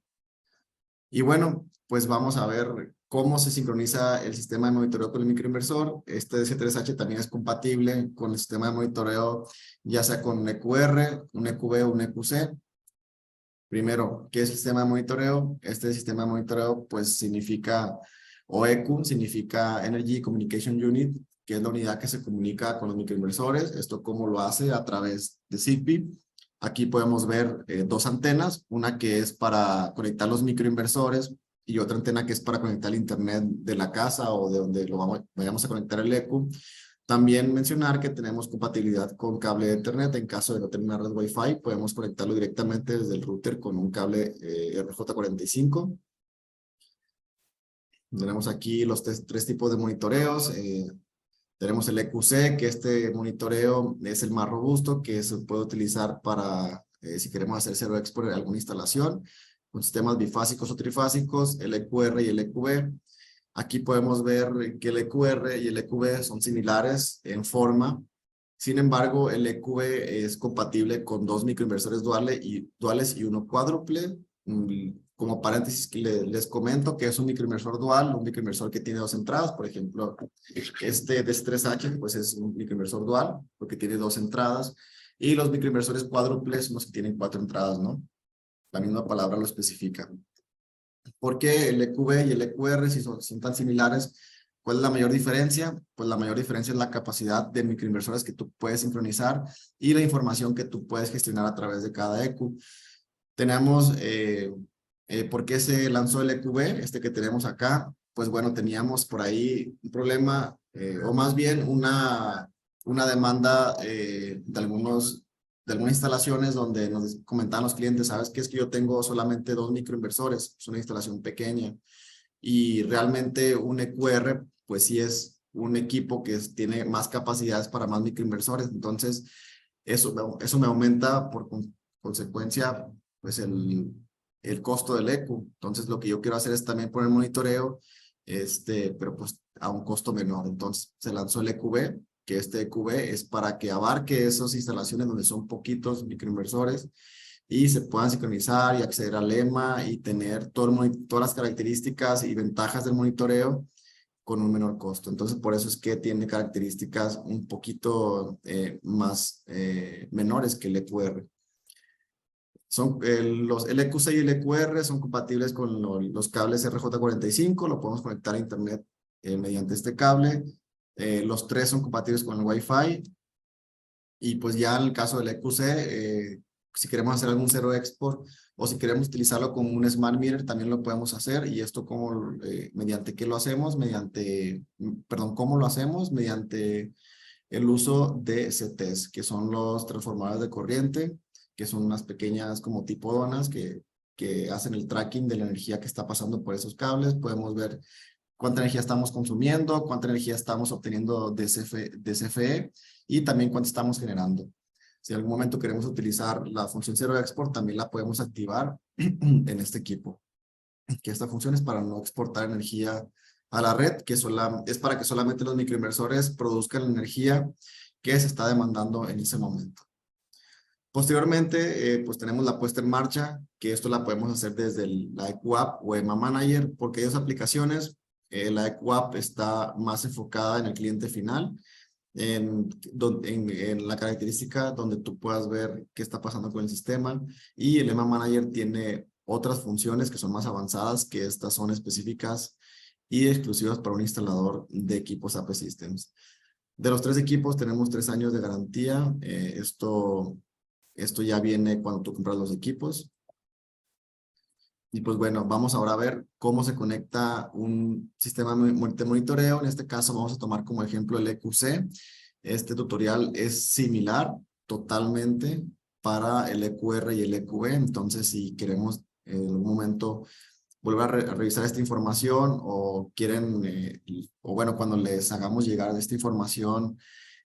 Y bueno, pues vamos a ver cómo se sincroniza el sistema de monitoreo con el microinversor. Este DC3H también es compatible con el sistema de monitoreo, ya sea con un EQR, un EQB o un EQC. Primero, ¿qué es el sistema de monitoreo? Este sistema de monitoreo pues significa, o EQ significa Energy Communication Unit, que es la unidad que se comunica con los microinversores. Esto cómo lo hace a través de Zigbee. Aquí podemos ver dos antenas, una que es para conectar los microinversores y otra antena que es para conectar el internet de la casa o de donde vayamos a conectar el EQ. También mencionar que tenemos compatibilidad con cable de Ethernet. En caso de no tener una red Wi-Fi, podemos conectarlo directamente desde el router con un cable RJ45. Tenemos aquí los tres tipos de monitoreos. Tenemos el EQC, que este monitoreo es el más robusto, que se puede utilizar para, si queremos hacer cero export en alguna instalación, con sistemas bifásicos o trifásicos, el EQR y el EQB. Aquí podemos ver que el EQR y el EQB son similares en forma. Sin embargo, el EQB es compatible con 2 microinversores duales y uno cuádruple. Como paréntesis, les comento que es un microinversor dual, un microinversor que tiene 2 entradas. Por ejemplo, este DC3H pues es un microinversor dual porque tiene 2 entradas. Y los microinversores cuádruples son los que tienen 4 entradas, ¿no? La misma palabra lo especifica. ¿Por qué el EQB y el EQR, si son tan similares? ¿Cuál es la mayor diferencia? Pues la mayor diferencia es la capacidad de microinversores que tú puedes sincronizar y la información que tú puedes gestionar a través de cada EQ. Tenemos, ¿por qué se lanzó el EQB? Este que tenemos acá. Pues bueno, teníamos por ahí un problema, o más bien una demanda de algunas instalaciones donde nos comentaban los clientes, ¿sabes qué? Es que yo tengo solamente 2 microinversores, es una instalación pequeña y realmente un EQR pues sí es un equipo que tiene más capacidades para más microinversores, entonces eso me aumenta por consecuencia pues el costo del EQ. Entonces lo que yo quiero hacer es también poner monitoreo, pero pues a un costo menor. Entonces se lanzó el EQB, que este EQB es para que abarque esas instalaciones donde son poquitos microinversores y se puedan sincronizar y acceder al lema y tener todas las características y ventajas del monitoreo con un menor costo. Entonces, por eso es que tiene características un poquito más menores que el EQR. El EQC y el EQR son compatibles con los cables RJ45, lo podemos conectar a internet mediante este cable. Los tres son compatibles con el Wi-Fi. Y pues ya en el caso del EQC, si queremos hacer algún cero export o si queremos utilizarlo como un smart meter, también lo podemos hacer. Y esto mediante qué lo hacemos, ¿cómo lo hacemos? Mediante el uso de CTs, que son los transformadores de corriente, que son unas pequeñas como tipo donas que hacen el tracking de la energía que está pasando por esos cables. Podemos ver cuánta energía estamos consumiendo, cuánta energía estamos obteniendo de CFE y también cuánto estamos generando. Si en algún momento queremos utilizar la función cero export, también la podemos activar en este equipo. Que esta función es para no exportar energía a la red, es para que solamente los microinversores produzcan la energía que se está demandando en ese momento. Posteriormente, pues tenemos la puesta en marcha, que esto la podemos hacer desde la EQApp o EMA Manager, porque hay dos aplicaciones. La EQApp está más enfocada en el cliente final, en la característica donde tú puedas ver qué está pasando con el sistema, y el EMA Manager tiene otras funciones que son más avanzadas, que estas son específicas y exclusivas para un instalador de equipos AP Systems. De los 3 equipos tenemos 3 años de garantía. Esto ya viene cuando tú compras los equipos. Y pues bueno, vamos ahora a ver cómo se conecta un sistema de monitoreo. En este caso vamos a tomar como ejemplo el EQC. Este tutorial es similar totalmente para el EQR y el EQB. Entonces, si queremos en algún momento volver a revisar esta información o quieren, o bueno, cuando les hagamos llegar esta información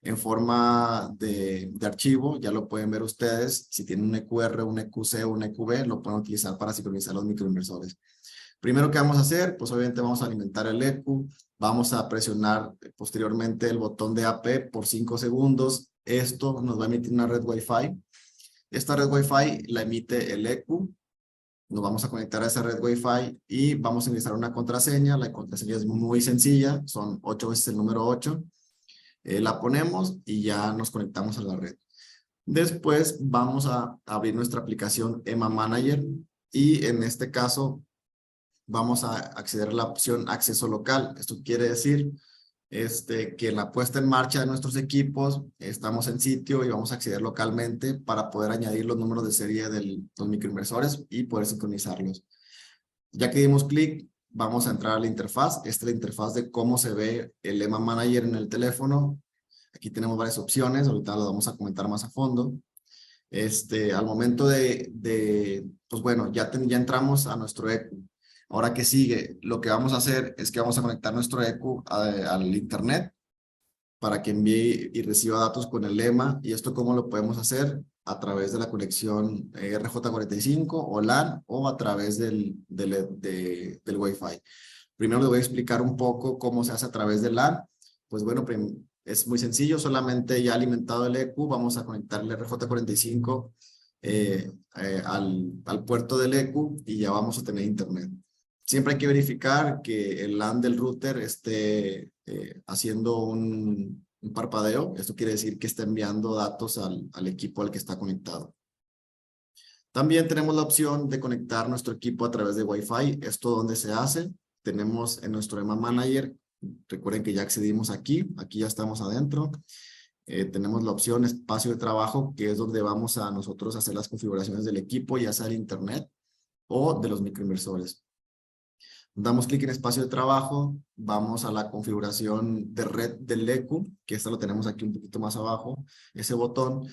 en forma de archivo, ya lo pueden ver ustedes. Si tienen un EQR, un EQC o un EQB, lo pueden utilizar para sincronizar los microinversores. Primero, ¿qué vamos a hacer? Pues obviamente vamos a alimentar el EQ, vamos a presionar posteriormente el botón de AP por 5 segundos. Esto nos va a emitir una red Wi-Fi. Esta red Wi-Fi la emite el EQ. Nos vamos a conectar a esa red Wi-Fi y vamos a ingresar una contraseña. La contraseña es muy sencilla, son 8 veces el número 8. La ponemos y ya nos conectamos a la red. Después vamos a abrir nuestra aplicación EMA Manager y en este caso vamos a acceder a la opción acceso local. Esto quiere decir que en la puesta en marcha de nuestros equipos estamos en sitio y vamos a acceder localmente para poder añadir los números de serie de los microinversores y poder sincronizarlos. Ya que dimos clic, vamos a entrar a la interfaz. Esta es la interfaz de cómo se ve el EMA Manager en el teléfono. Aquí tenemos varias opciones, ahorita las vamos a comentar más a fondo. Al momento pues bueno, ya entramos a nuestro EQ. Ahora, ¿qué sigue? Lo que vamos a hacer es que vamos a conectar nuestro EQ al internet para que envíe y reciba datos con el lema. ¿Y esto cómo lo podemos hacer? A través de la conexión RJ45 o LAN o a través del Wi-Fi. Primero les voy a explicar un poco cómo se hace a través del LAN. Pues bueno, es muy sencillo, solamente ya alimentado el EQ, vamos a conectar el RJ45 al puerto del EQ y ya vamos a tener internet. Siempre hay que verificar que el LAN del router esté haciendo un parpadeo. Esto quiere decir que está enviando datos al equipo al que está conectado. También tenemos la opción de conectar nuestro equipo a través de Wi-Fi. ¿Esto dónde se hace? Tenemos en nuestro EMA Manager, recuerden que ya accedimos aquí ya estamos adentro. Tenemos la opción espacio de trabajo, que es donde vamos a nosotros hacer las configuraciones del equipo, ya sea el internet o de los microinversores. Damos clic en espacio de trabajo, vamos a la configuración de red del EQ, que esto lo tenemos aquí un poquito más abajo, ese botón.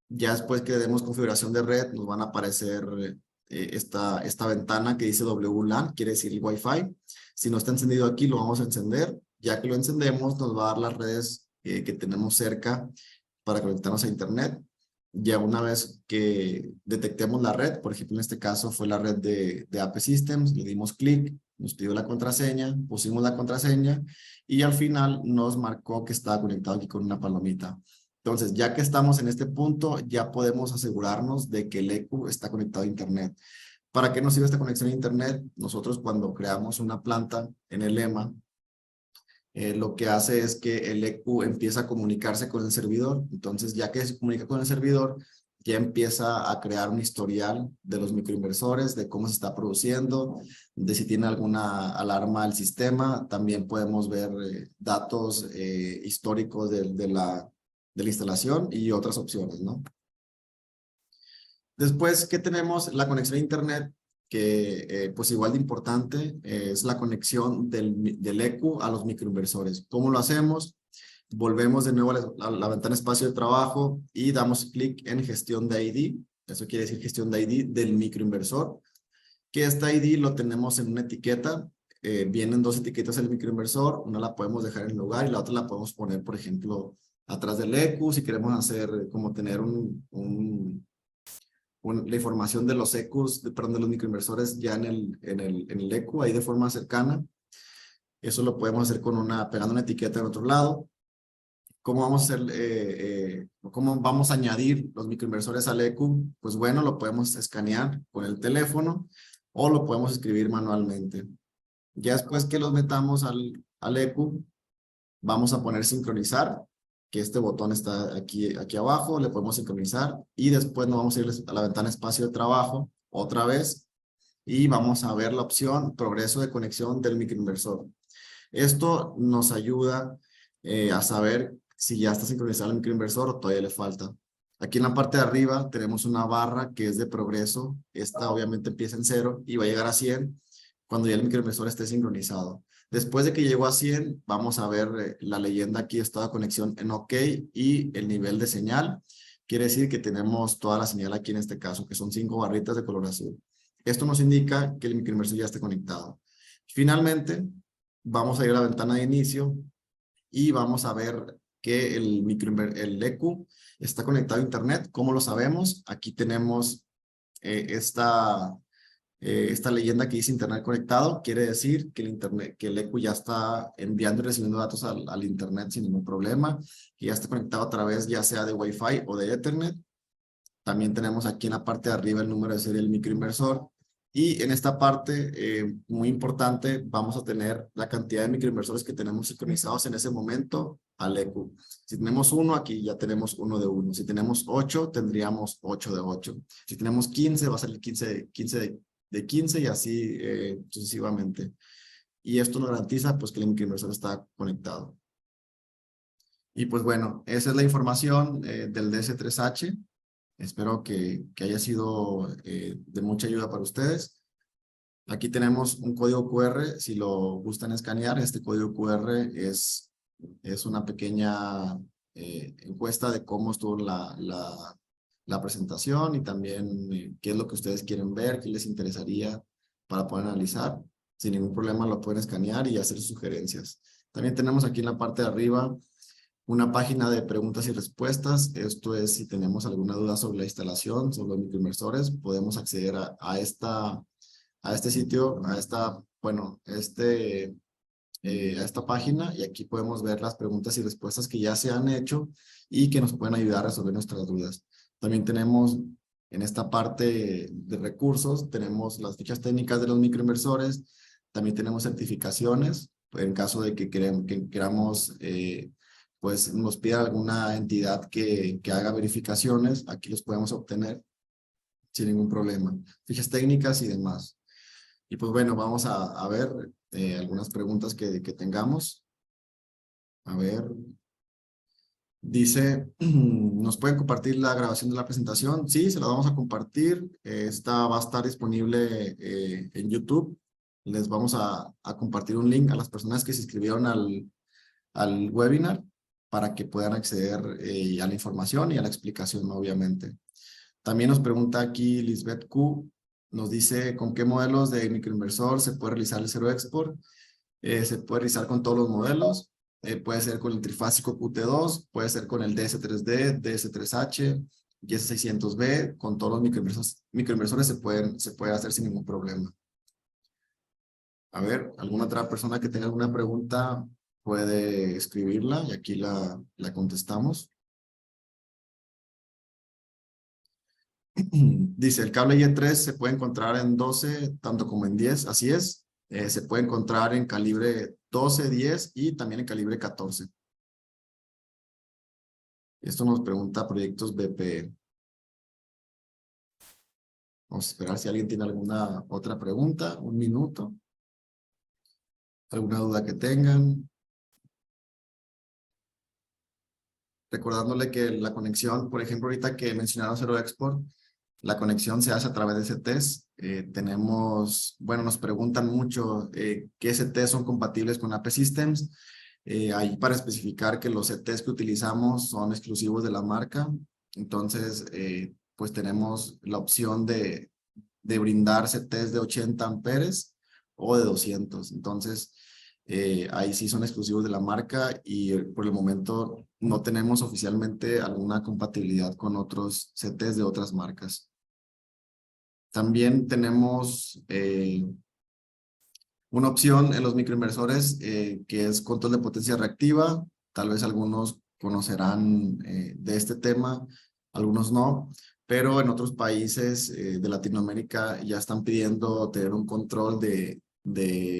Ya después que le demos configuración de red, nos van a aparecer esta ventana que dice WLAN, quiere decir el Wi-Fi. Si no está encendido aquí, lo vamos a encender. Ya que lo encendemos, nos va a dar las redes que tenemos cerca para conectarnos a internet. Ya una vez que detectemos la red, por ejemplo, en este caso fue la red de AP Systems, le dimos clic, nos pidió la contraseña, pusimos la contraseña y al final nos marcó que estaba conectado aquí con una palomita. Entonces, ya que estamos en este punto, ya podemos asegurarnos de que el EQ está conectado a internet. ¿Para qué nos sirve esta conexión a internet? Nosotros cuando creamos una planta en el EMA, lo que hace es que el EQ empieza a comunicarse con el servidor. Entonces, ya que se comunica con el servidor, ya empieza a crear un historial de los microinversores, de cómo se está produciendo, de si tiene alguna alarma al sistema. También podemos ver datos históricos de la instalación y otras opciones, ¿no? Después, ¿qué tenemos? La conexión a internet, que pues igual de importante, es la conexión del EQ a los microinversores. ¿Cómo lo hacemos? Volvemos de nuevo a la ventana espacio de trabajo y damos clic en gestión de ID. Eso quiere decir gestión de ID del microinversor, que esta ID lo tenemos en una etiqueta. Vienen dos etiquetas del microinversor, una la podemos dejar en el lugar y la otra la podemos poner, por ejemplo, atrás del EQ, si queremos hacer como tener la información de los EQs, perdón, de los microinversores ya en el EQ, ahí de forma cercana. Eso lo podemos hacer pegando una etiqueta en otro lado. ¿Cómo vamos a hacer, cómo vamos a añadir los microinversores al EQ? Pues bueno, lo podemos escanear con el teléfono o lo podemos escribir manualmente. Ya después que los metamos al EQ, vamos a poner sincronizar, que este botón está aquí abajo, le podemos sincronizar y después nos vamos a ir a la ventana espacio de trabajo otra vez y vamos a ver la opción progreso de conexión del microinversor. Esto nos ayuda a saber si ya está sincronizado el microinversor o todavía le falta. Aquí en la parte de arriba tenemos una barra que es de progreso. Esta obviamente empieza en 0 y va a llegar a 100 cuando ya el microinversor esté sincronizado. Después de que llegó a 100, vamos a ver la leyenda aquí, estado de conexión en OK y el nivel de señal. Quiere decir que tenemos toda la señal aquí en este caso, que son 5 barritas de color azul. Esto nos indica que el microinversor ya esté conectado. Finalmente, vamos a ir a la ventana de inicio y vamos a ver que el EQ está conectado a internet. ¿Cómo lo sabemos? Aquí tenemos esta leyenda que dice internet conectado. Quiere decir que el EQ ya está enviando y recibiendo datos al internet sin ningún problema, que ya está conectado a través ya sea de Wi-Fi o de Ethernet. También tenemos aquí en la parte de arriba el número de serie del microinversor. Y en esta parte, muy importante, vamos a tener la cantidad de microinversores que tenemos sincronizados en ese momento al EQ. Si tenemos 1, aquí ya tenemos 1 de 1. Si tenemos 8, tendríamos 8 de 8. Si tenemos 15, va a salir 15 de 15 y así sucesivamente. Y esto nos garantiza pues, que el microinversor está conectado. Y pues bueno, esa es la información del DS3H. Espero que haya sido de mucha ayuda para ustedes. Aquí tenemos un código QR, si lo gustan escanear. Este código QR es una pequeña encuesta de cómo estuvo la presentación y también qué es lo que ustedes quieren ver, qué les interesaría para poder analizar. Sin ningún problema lo pueden escanear y hacer sugerencias. También tenemos aquí en la parte de arriba una página de preguntas y respuestas. Esto es si tenemos alguna duda sobre la instalación, sobre los microinversores, podemos acceder a este sitio, a esta página y aquí podemos ver las preguntas y respuestas que ya se han hecho y que nos pueden ayudar a resolver nuestras dudas. También tenemos en esta parte de recursos, tenemos las fichas técnicas de los microinversores, también tenemos certificaciones, en caso de que queramos pues nos pida alguna entidad que haga verificaciones, aquí los podemos obtener sin ningún problema. Fichas técnicas y demás. Y pues bueno, vamos a ver algunas preguntas que tengamos. A ver. Dice, ¿nos pueden compartir la grabación de la presentación? Sí, se la vamos a compartir. Esta va a estar disponible en YouTube. Les vamos a compartir un link a las personas que se inscribieron al webinar para que puedan acceder a la información y a la explicación, obviamente. También nos pregunta aquí Lisbeth Q, nos dice con qué modelos de microinversor se puede realizar el Zero Export. Se puede realizar con todos los modelos, puede ser con el trifásico Qt2, puede ser con el DS3D, DS3H, YS600B, con todos los microinversores se puede hacer sin ningún problema. A ver, ¿alguna otra persona que tenga alguna pregunta puede escribirla y aquí la contestamos? Dice, el cable Y3 se puede encontrar en 12, tanto como en 10, así es. Se puede encontrar en calibre 12, 10 y también en calibre 14. Esto nos pregunta proyectos BP. Vamos a esperar si alguien tiene alguna otra pregunta. Un minuto. ¿Alguna duda que tengan? Recordándole que la conexión, por ejemplo, ahorita que mencionaron Zero Export, la conexión se hace a través de CTs. Nos preguntan mucho qué CTs son compatibles con AP Systems. Ahí para especificar que los CTs que utilizamos son exclusivos de la marca. Entonces, pues tenemos la opción de brindar CTs de 80 amperes o de 200. Entonces, ahí sí son exclusivos de la marca y por el momento no tenemos oficialmente alguna compatibilidad con otros CTs de otras marcas. También tenemos una opción en los microinversores que es control de potencia reactiva. Tal vez algunos conocerán de este tema, algunos no, pero en otros países de Latinoamérica ya están pidiendo tener un control de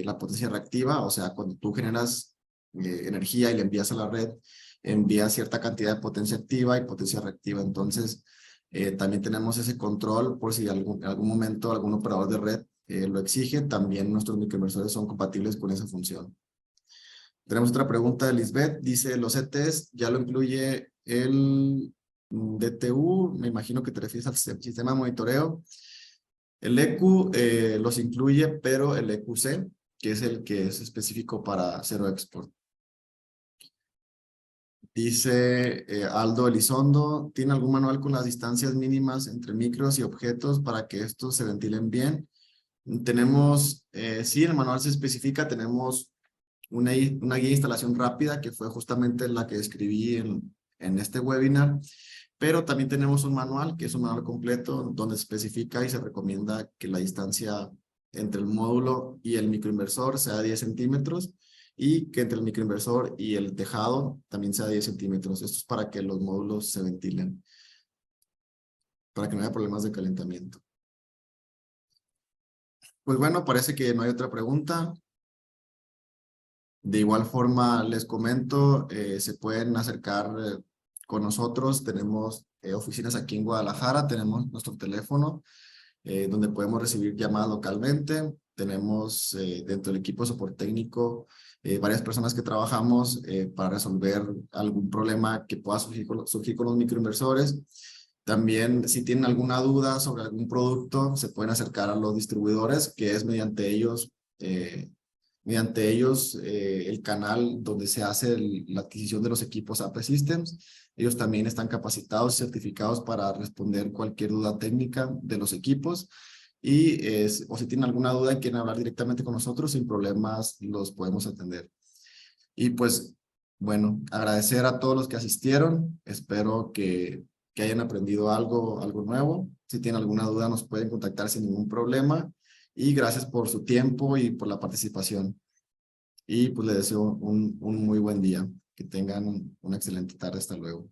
la potencia reactiva, o sea, cuando tú generas energía y la envías a la red, envías cierta cantidad de potencia activa y potencia reactiva. Entonces, también tenemos ese control por si en algún momento algún operador de red lo exige, también nuestros microinversores son compatibles con esa función. Tenemos otra pregunta de Lisbeth, dice, ¿los CTs ya lo incluye el DTU, me imagino que te refieres al sistema de monitoreo. El EQ los incluye, pero el EQC, que es el que es específico para Zero Export. Dice Aldo Elizondo, ¿tiene algún manual con las distancias mínimas entre micros y objetos para que estos se ventilen bien? Tenemos, sí, el manual se especifica, tenemos una guía de instalación rápida que fue justamente la que escribí en este webinar, pero también tenemos un manual que es un manual completo donde se especifica y se recomienda que la distancia entre el módulo y el microinversor sea 10 centímetros y que entre el microinversor y el tejado también sea 10 centímetros. Esto es para que los módulos se ventilen, para que no haya problemas de calentamiento. Pues bueno, parece que no hay otra pregunta. De igual forma, les comento, se pueden acercar con nosotros. Tenemos oficinas aquí en Guadalajara, tenemos nuestro teléfono donde podemos recibir llamadas localmente. Tenemos dentro del equipo de soporte técnico varias personas que trabajamos para resolver algún problema que pueda surgir con los microinversores. También, si tienen alguna duda sobre algún producto, se pueden acercar a los distribuidores, que es mediante ellos el canal donde se hace la adquisición de los equipos AP Systems. Ellos también están capacitados y certificados para responder cualquier duda técnica de los equipos. Y o si tienen alguna duda y quieren hablar directamente con nosotros, sin problemas los podemos atender. Y pues, bueno, agradecer a todos los que asistieron. Espero que hayan aprendido algo nuevo. Si tienen alguna duda, nos pueden contactar sin ningún problema. Y gracias por su tiempo y por la participación. Y pues les deseo un muy buen día. Que tengan una excelente tarde. Hasta luego.